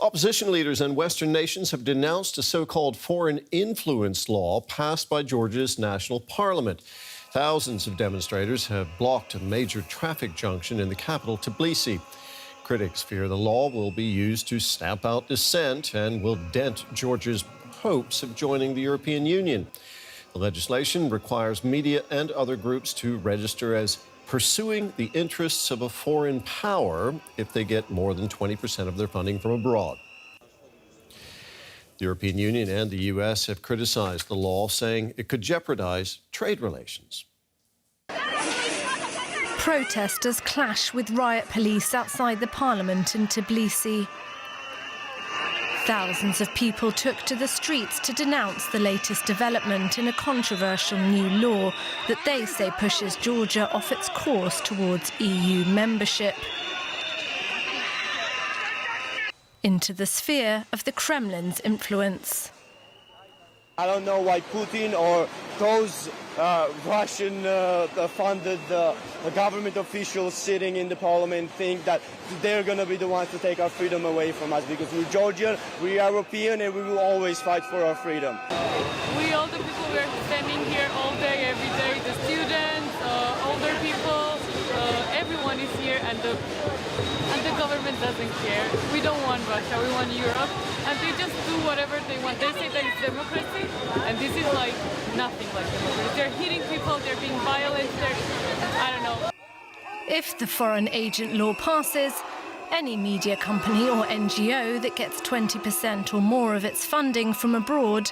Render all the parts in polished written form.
Opposition leaders and Western nations have denounced a so-called foreign influence law passed by Georgia's national parliament. Thousands of demonstrators have blocked a major traffic junction in the capital, Tbilisi. Critics fear the law will be used to stamp out dissent and will dent Georgia's hopes of joining the European Union. The legislation requires media and other groups to register as pursuing the interests of a foreign power if they get more than 20% of their funding from abroad. The European Union and the U.S. have criticized the law, saying it could jeopardize trade relations. Protesters clash with riot police outside the parliament in Tbilisi. Thousands of people took to the streets to denounce the latest development in a controversial new law that they say pushes Georgia off its course towards EU membership, into the sphere of the Kremlin's influence. I don't know why Putin or those Russian-funded government officials sitting in the parliament think that they're going to be the ones to take our freedom away from us, because we're Georgian, we're European, and we will always fight for our freedom. We, all the people, we're standing here all day, every day. The students, older people, everyone is here, and the government doesn't care. We don't want Russia, we want Europe, and they just do whatever they want. They say that it's democracy, and this is like nothing like democracy. They're hitting people, they're being violent, I don't know. If the foreign agent law passes, any media company or NGO that gets 20% or more of its funding from abroad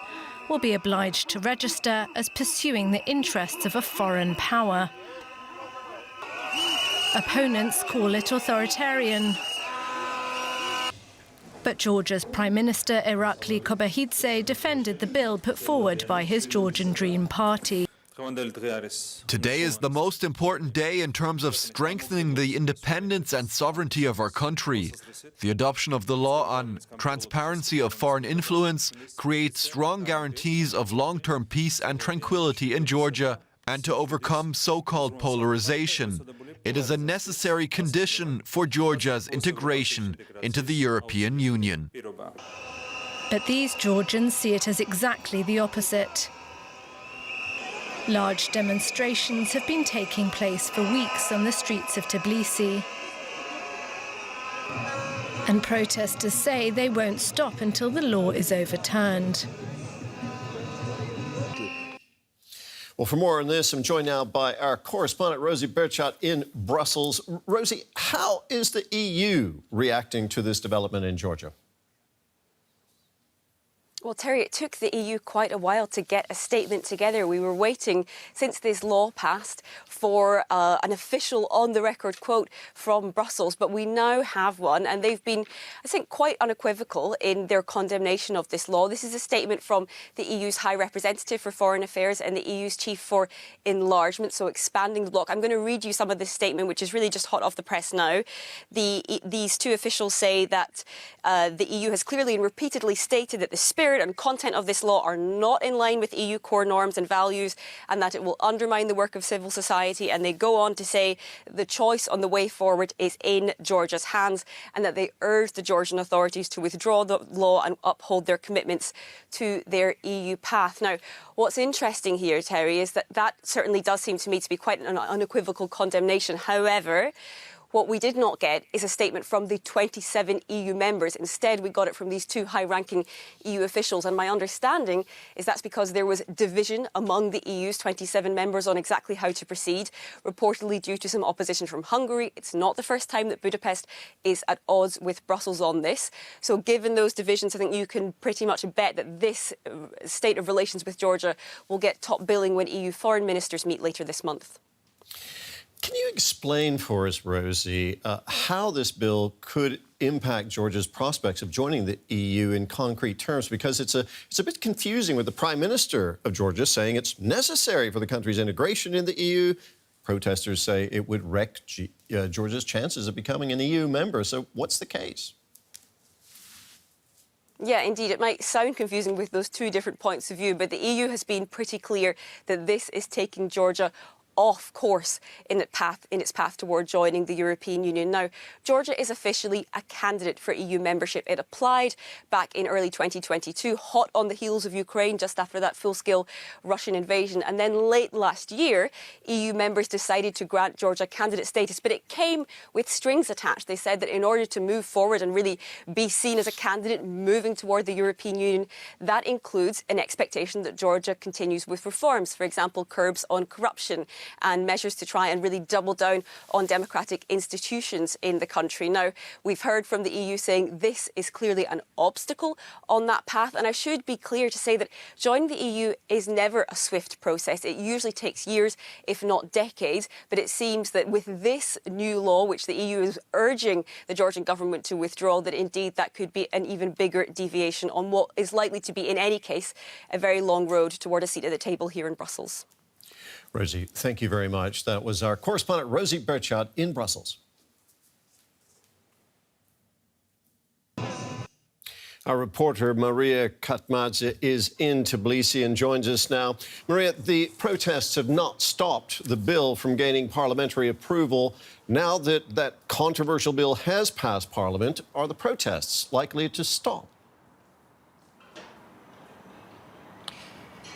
will be obliged to register as pursuing the interests of a foreign power. Opponents call it authoritarian. But Georgia's Prime Minister Irakli Kobahidze defended the bill put forward by his Georgian Dream Party. Today is the most important day in terms of strengthening the independence and sovereignty of our country. The adoption of the law on transparency of foreign influence creates strong guarantees of long-term peace and tranquility in Georgia, and to overcome so-called polarization. It is a necessary condition for Georgia's integration into the European Union. But these Georgians see it as exactly the opposite. Large demonstrations have been taking place for weeks on the streets of Tbilisi. And protesters say they won't stop until the law is overturned. Well, for more on this, I'm joined now by our correspondent, Rosie Berchat, in Brussels. Rosie, how is the EU reacting to this development in Georgia? Well, Terry, it took the EU quite a while to get a statement together. We were waiting since this law passed for an official on-the-record quote from Brussels, but we now have one, and they've been, I think, quite unequivocal in their condemnation of this law. This is a statement from the EU's High Representative for Foreign Affairs and the EU's Chief for Enlargement, so expanding the bloc. I'm going to read you some of this statement, which is really just hot off the press now. These two officials say that the EU has clearly and repeatedly stated that the spirit and content of this law are not in line with EU core norms and values, and that it will undermine the work of civil society. And they go on to say the choice on the way forward is in Georgia's hands, and that they urge the Georgian authorities to withdraw the law and uphold their commitments to their EU path. Now, what's interesting here, Terry, is that certainly does seem to me to be quite an unequivocal condemnation. However, what we did not get is a statement from the 27 EU members. Instead, we got it from these two high-ranking EU officials. And my understanding is that's because there was division among the EU's 27 members on exactly how to proceed, reportedly due to some opposition from Hungary. It's not the first time that Budapest is at odds with Brussels on this. So given those divisions, I think you can pretty much bet that this state of relations with Georgia will get top billing when EU foreign ministers meet later this month. Can you explain for us, Rosie, how this bill could impact Georgia's prospects of joining the EU in concrete terms? Because it's a bit confusing with the Prime Minister of Georgia saying it's necessary for the country's integration in the EU. Protesters say it would wreck Georgia's chances of becoming an EU member. So what's the case? Yeah, indeed, it might sound confusing with those two different points of view, but the EU has been pretty clear that this is taking Georgia off course in its path toward joining the European Union. Now, Georgia is officially a candidate for EU membership. It applied back in early 2022, hot on the heels of Ukraine, just after that full-scale Russian invasion. And then late last year, EU members decided to grant Georgia candidate status, but it came with strings attached. They said that in order to move forward and really be seen as a candidate moving toward the European Union, that includes an expectation that Georgia continues with reforms, for example, curbs on corruption and measures to try and really double down on democratic institutions in the country. Now, we've heard from the EU saying this is clearly an obstacle on that path. And I should be clear to say that joining the EU is never a swift process. It usually takes years, if not decades. But it seems that with this new law, which the EU is urging the Georgian government to withdraw, that indeed that could be an even bigger deviation on what is likely to be, in any case, a very long road toward a seat at the table here in Brussels. Rosie, thank you very much. That was our correspondent, Rosie Berchat, in Brussels. Our reporter, Maria Katmadze, is in Tbilisi and joins us now. Maria, the protests have not stopped the bill from gaining parliamentary approval. Now that that controversial bill has passed Parliament, are the protests likely to stop?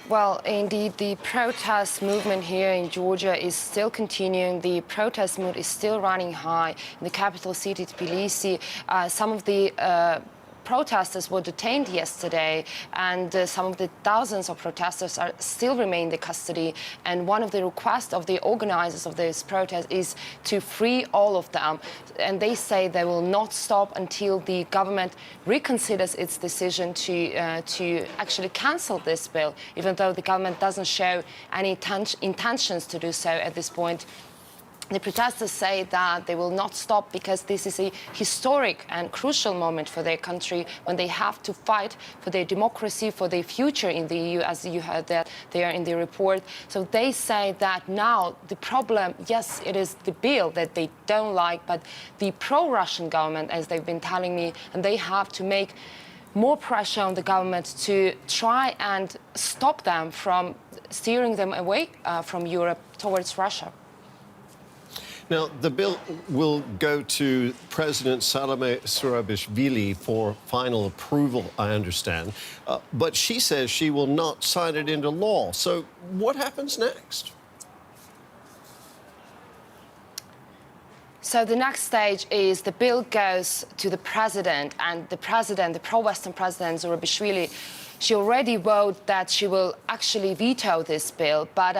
Well, indeed, the protest movement here in Georgia is still continuing. The protest mood is still running high in the capital city, Tbilisi. Some of the protesters were detained yesterday, and some of the thousands of protesters are still remain in the custody. And one of the requests of the organizers of this protest is to free all of them. And they say they will not stop until the government reconsiders its decision to actually cancel this bill, even though the government doesn't show any intentions to do so at this point. The protesters say that they will not stop because this is a historic and crucial moment for their country, when they have to fight for their democracy, for their future in the EU, as you heard that there in the report. So they say that now the problem, yes, it is the bill that they don't like, but the pro-Russian government, as they've been telling me, and they have to make more pressure on the government to try and stop them from steering them away from Europe towards Russia. Now, the bill will go to President Salome Zurabishvili for final approval, I understand. But she says she will not sign it into law. So what happens next? So the next stage is the bill goes to the president, and the president, the pro-Western president, Zurabishvili, she already voted that she will actually veto this bill, but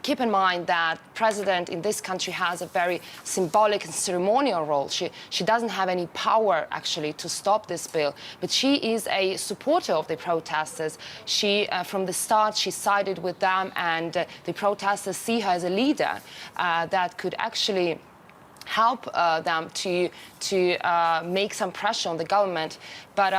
keep in mind that president in this country has a very symbolic and ceremonial role. She doesn't have any power, actually, to stop this bill. But she is a supporter of the protesters. She, from the start, she sided with them, and the protesters see her as a leader that could actually help them to make some pressure on the government. But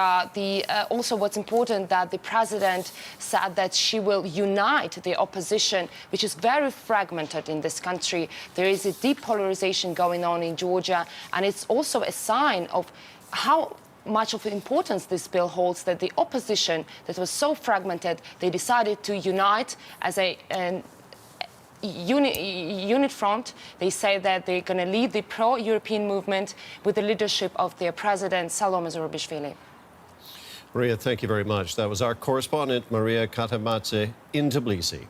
also what's important, that the president said that she will unite the opposition, which is very fragmented in this country. There is a deep polarization going on in Georgia, and it's also a sign of how much of importance this bill holds, that the opposition that was so fragmented, they decided to unite as a unit front. They say that they're going to lead the pro-European movement with the leadership of their president, Salome Zurabishvili. Maria, thank you very much. That was our correspondent, Maria Katmadze, in Tbilisi.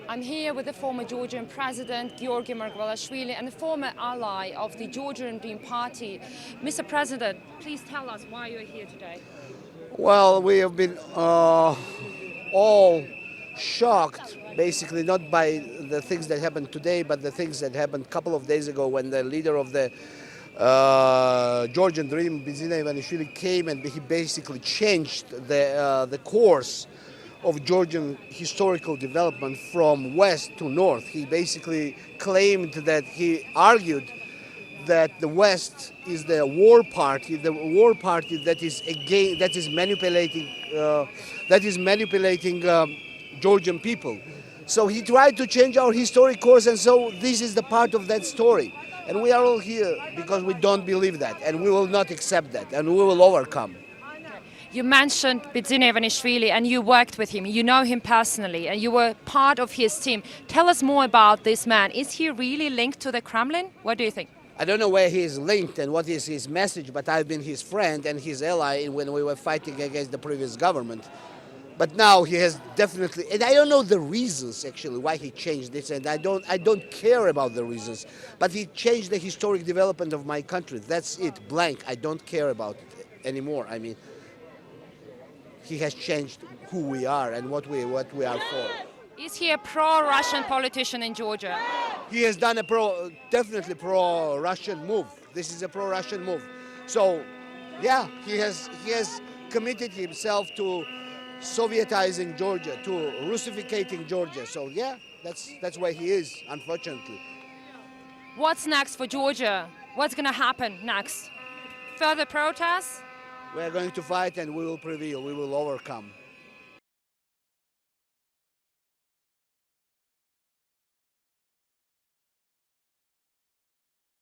I'm here with the former Georgian president, Giorgi Margvelashvili, and the former ally of the Georgian Dream Party. Mr. President, please tell us why you're here today. Well, we have been all shocked, basically, not by the things that happened today, but the things that happened a couple of days ago, when the leader of the Georgian Dream, Bidzina Ivanishvili, came and he basically changed the course of Georgian historical development from west to north. He basically claimed that he argued that the West is the war party that is manipulating Georgian people. So he tried to change our historic course, and so this is the part of that story. And we are all here because we don't believe that, and we will not accept that, and we will overcome. You mentioned Bidzina Ivanishvili and you worked with him. You know him personally and you were part of his team. Tell us more about this man. Is he really linked to the Kremlin? What do you think? I don't know where he is linked and what is his message, but I've been his friend and his ally when we were fighting against the previous government. But now he has definitely, and I don't know the reasons actually why he changed this, and I don't care about the reasons. But he changed the historic development of my country. That's it, blank. I don't care about it anymore. I mean, he has changed who we are and what we are for. Is he a pro-Russian politician in Georgia? He has done a definitely pro-Russian move. This is a pro-Russian move. So, yeah, he has committed himself to Sovietizing Georgia, to Russificating Georgia. So, yeah, that's where he is, unfortunately. What's next for Georgia? What's going to happen next? Further protests? We are going to fight and we will prevail. We will overcome.